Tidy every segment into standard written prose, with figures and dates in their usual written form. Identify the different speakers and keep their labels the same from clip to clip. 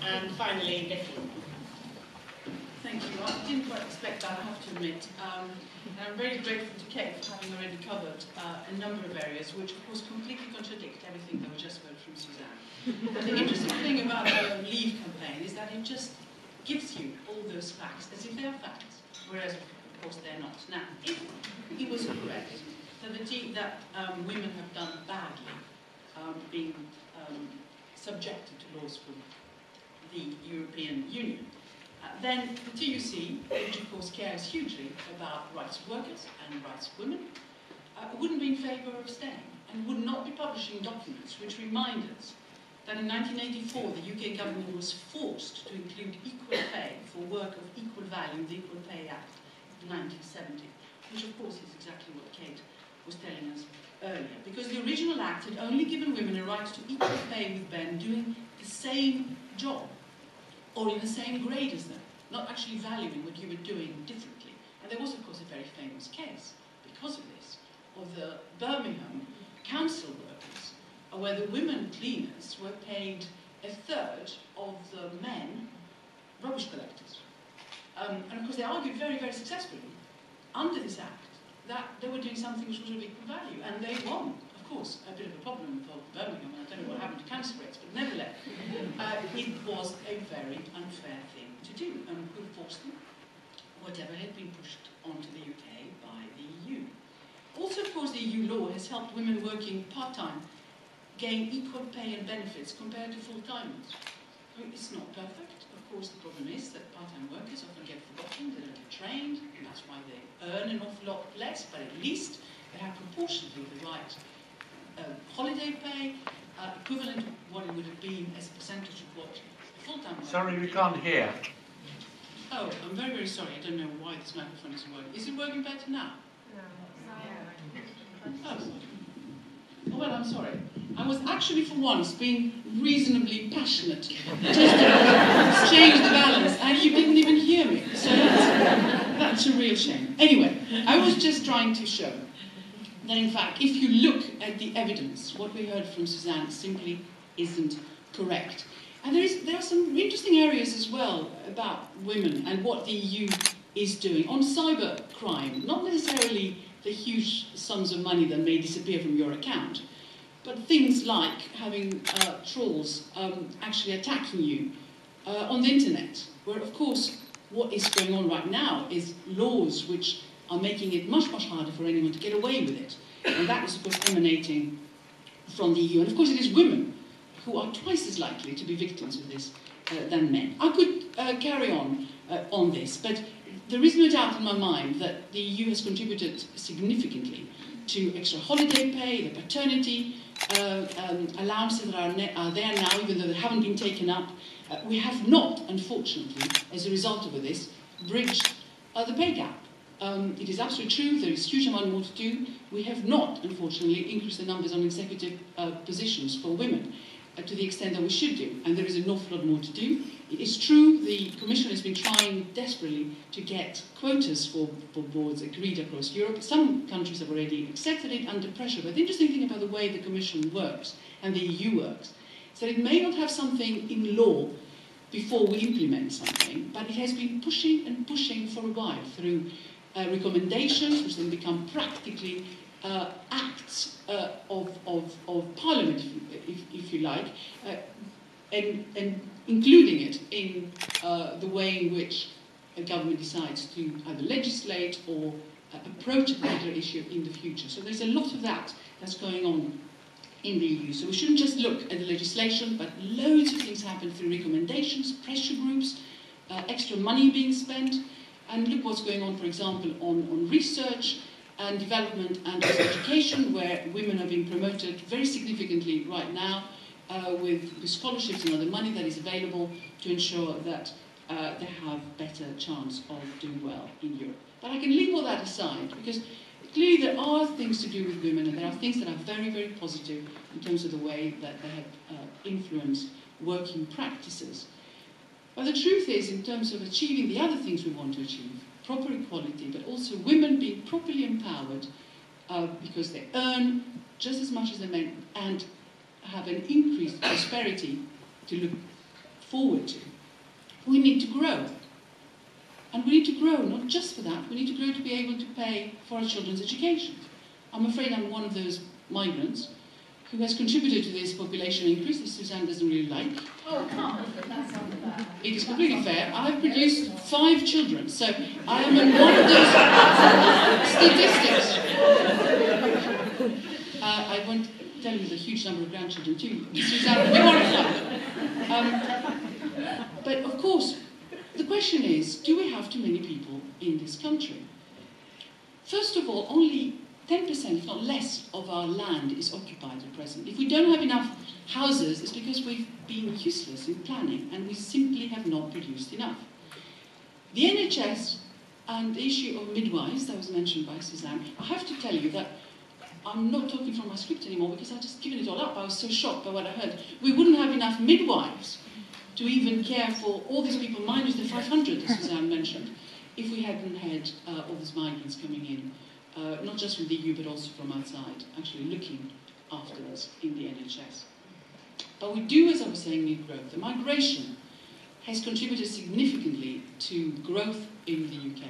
Speaker 1: And finally, Vicky.
Speaker 2: Thank you. I didn't quite expect that, I have to admit. And I'm very grateful to Kate for having already covered a number of areas which, of course, completely contradict everything that we just heard from Suzanne. But the interesting thing about the Leave campaign is that it just gives you all those facts as if they are facts, whereas, of course, they're not. Now, if it was correct that women have done badly being subjected to laws from the European Union, then the TUC, which of course cares hugely about rights of workers and rights of women, wouldn't be in favour of staying and would not be publishing documents which remind us that in 1984 the UK government was forced to include equal pay for work of equal value in the Equal Pay Act of 1970, which of course is exactly what Kate was telling us earlier, because the original act had only given women a right to equal pay with men doing the same job or in the same grade as them, not actually valuing what you were doing differently. And there was, of course, a very famous case, because of this, of the Birmingham council workers, where the women cleaners were paid a third of the men rubbish collectors. And of course, they argued very, very successfully under this act that they were doing something which was of equal value, and they won. Of course, a bit of a problem with Birmingham, and I don't know what happened to cancer rates, but nevertheless, it was a very unfair thing to do, and could force them, whatever had been pushed onto the UK by the EU. Also, of course, the EU law has helped women working part-time gain equal pay and benefits compared to full-timers. I mean, it's not perfect. Of course, the problem is that part-time workers often get forgotten, they don't get trained, and that's why they earn an awful lot less, but at least they have proportionately the right holiday pay, equivalent to what it would have been as a percentage of what a full-time worker.
Speaker 3: Sorry, we can't hear.
Speaker 2: Oh, I'm very, very sorry. I don't know why this microphone isn't working. Is it working better now? No. Oh, well, I'm sorry. I was actually, for once, being reasonably passionate just to change the balance, and you didn't even hear me. So that's a real shame. Anyway, I was just trying to show that, in fact, if you look at the evidence, what we heard from Suzanne simply isn't correct. And there are some interesting areas as well about women and what the EU is doing on cyber crime. Not necessarily the huge sums of money that may disappear from your account, but things like having trolls actually attacking you on the internet, where, of course, what is going on right now is laws which are making it much, much harder for anyone to get away with it. And that is, of course, emanating from the EU. And, of course, it is women who are twice as likely to be victims of this than men. I could carry on this, but there is no doubt in my mind that the EU has contributed significantly to extra holiday pay, the paternity allowances that are there now, even though they haven't been taken up. We have not, unfortunately, as a result of this, bridged the pay gap. It is absolutely true, there is a huge amount more to do. We have not, unfortunately, increased the numbers on executive positions for women to the extent that we should do, and there is an awful lot more to do. It is true the Commission has been trying desperately to get quotas for boards agreed across Europe. Some countries have already accepted it under pressure, but the interesting thing about the way the Commission works and the EU works is that it may not have something in law before we implement something, but it has been pushing and pushing for a while through recommendations, which then become practically acts of Parliament, if you like, and including it in the way in which a government decides to either legislate or approach a particular issue in the future. So there's a lot of that that's going on in the EU. So we shouldn't just look at the legislation, but loads of things happen through recommendations, pressure groups, extra money being spent, and look what's going on, for example, on research and development and education, where women are being promoted very significantly right now with scholarships and other money that is available to ensure that they have better chance of doing well in Europe. But I can leave all that aside, because clearly there are things to do with women, and there are things that are very, very positive in terms of the way that they have influenced working practices. But the truth is, in terms of achieving the other things we want to achieve, proper equality, but also women being properly empowered because they earn just as much as the men and have an increased prosperity to look forward to, we need to grow. And we need to grow, not just for that, we need to grow to be able to pay for our children's education. I'm afraid I'm one of those migrants who has contributed to this population increase that Suzanne doesn't really like.
Speaker 1: Oh, come on, that's not fair.
Speaker 2: It is completely fair. I have produced 5 children, so I am in one of those statistics. I won't tell you the huge number of grandchildren too. Suzanne will be horrified. But of course, the question is, do we have too many people in this country? First of all, only 10%, if not less, of our land is occupied at present. If we don't have enough houses, it's because we've been useless in planning and we simply have not produced enough. The NHS and the issue of midwives that was mentioned by Suzanne, I have to tell you that I'm not talking from my script anymore because I've just given it all up. I was so shocked by what I heard. We wouldn't have enough midwives to even care for all these people, minus the 500 that Suzanne mentioned, if we hadn't had all these migrants coming in. Not just from the EU, but also from outside, actually looking after us in the NHS. But we do, as I was saying, need growth. The migration has contributed significantly to growth in the UK.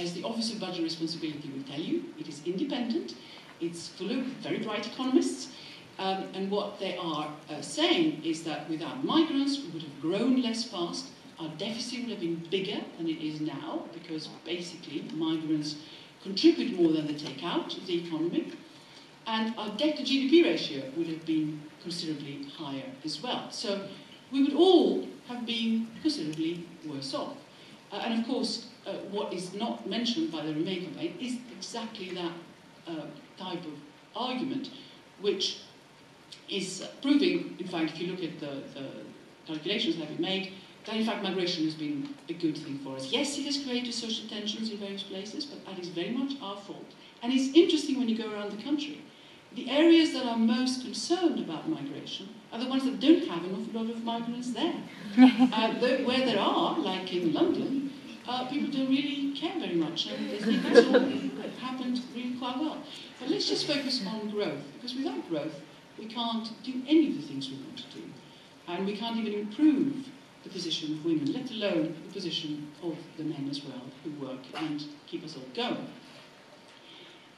Speaker 2: As the Office of Budget Responsibility will tell you, it is independent, it's full of very bright economists, and what they are saying is that without migrants, we would have grown less fast, our deficit would have been bigger than it is now, because basically migrants contribute more than they take out of the economy, and our debt to GDP ratio would have been considerably higher as well. So we would all have been considerably worse off. And of course, what is not mentioned by the Remain campaign is exactly that type of argument, which is proving, in fact, if you look at the calculations that we made, that in fact migration has been a good thing for us. Yes, it has created social tensions in various places, but that is very much our fault. And it's interesting when you go around the country. The areas that are most concerned about migration are the ones that don't have an awful lot of migrants there. Where there are, like in London, people don't really care very much, and they think it's all happened really quite well. But let's just focus on growth, because without growth, we can't do any of the things we want to do. And we can't even improve the position of women, let alone the position of the men as well, who work and keep us all going.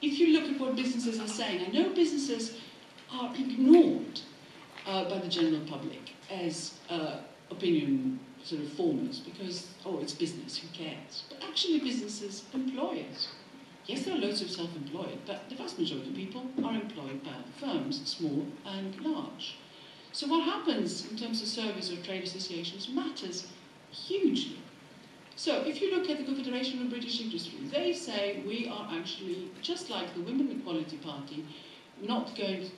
Speaker 2: If you look at what businesses are saying, I know businesses are ignored by the general public as opinion sort of formers, because, oh, it's business, who cares? But actually businesses employ us. Yes, there are loads of self-employed, but the vast majority of people are employed by firms, small and large. So what happens in terms of service or trade associations matters hugely. So if you look at the Confederation of British Industry, they say we are actually, just like the Women Equality Party, not going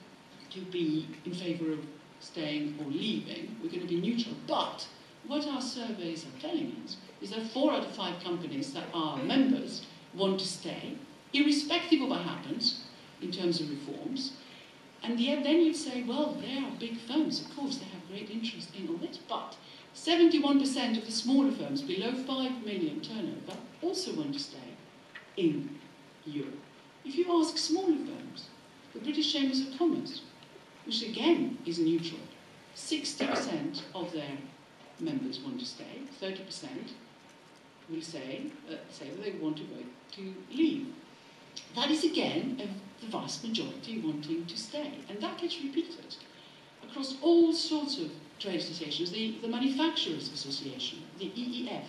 Speaker 2: to be in favour of staying or leaving. We're going to be neutral. But what our surveys are telling us is that 4 out of 5 companies that are members want to stay, irrespective of what happens in terms of reforms. And yet then you'd say, well, they are big firms, of course, they have great interest in all this, but 71% of the smaller firms below 5 million turnover also want to stay in Europe. If you ask smaller firms, the British Chambers of Commerce, which again is neutral, 60% of their members want to stay, 30% will say that they want to leave. That is again the vast majority wanting to stay, and that gets repeated across all sorts of trade associations. The Manufacturers Association, the EEF,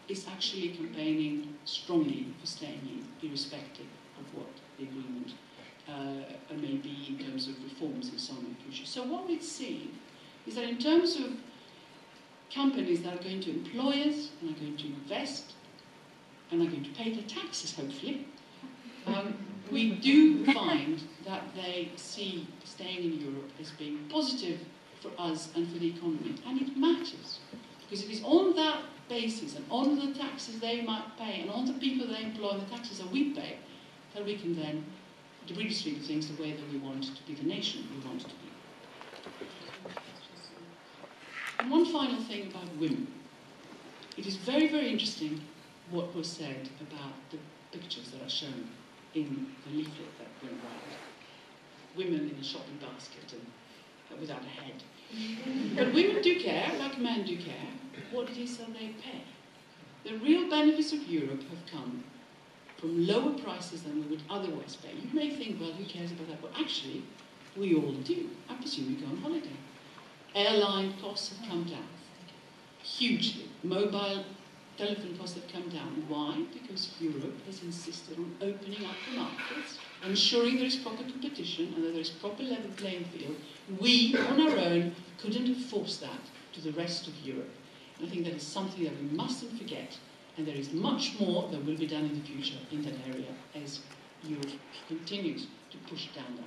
Speaker 2: is actually campaigning strongly for staying in, irrespective of what the agreement may be in terms of reforms and so on in the future. So what we've seen is that in terms of companies that are going to employ us and are going to invest and are going to pay their taxes, hopefully, we do find that they see staying in Europe as being positive for us and for the economy. And it matters, because it is on that basis and on the taxes they might pay and on the people they employ and the taxes that we pay that we can then redistribute things the way that we want to be the nation we want to be. And one final thing about women. It is very, very interesting what was said about the pictures that are shown in the leaflet that went around. Women in a shopping basket and without a head. But women do care, like men do care, what it is that they pay. The real benefits of Europe have come from lower prices than we would otherwise pay. You may think, well, who cares about that? Well, actually, we all do. I presume you go on holiday. Airline costs have come down hugely. Mobile telephone costs have come down. Why? Because Europe has insisted on opening up the markets, ensuring there is proper competition and that there is proper level playing field. We, on our own, couldn't have forced that to the rest of Europe. And I think that is something that we mustn't forget, and there is much more that will be done in the future in that area as Europe continues to push down that.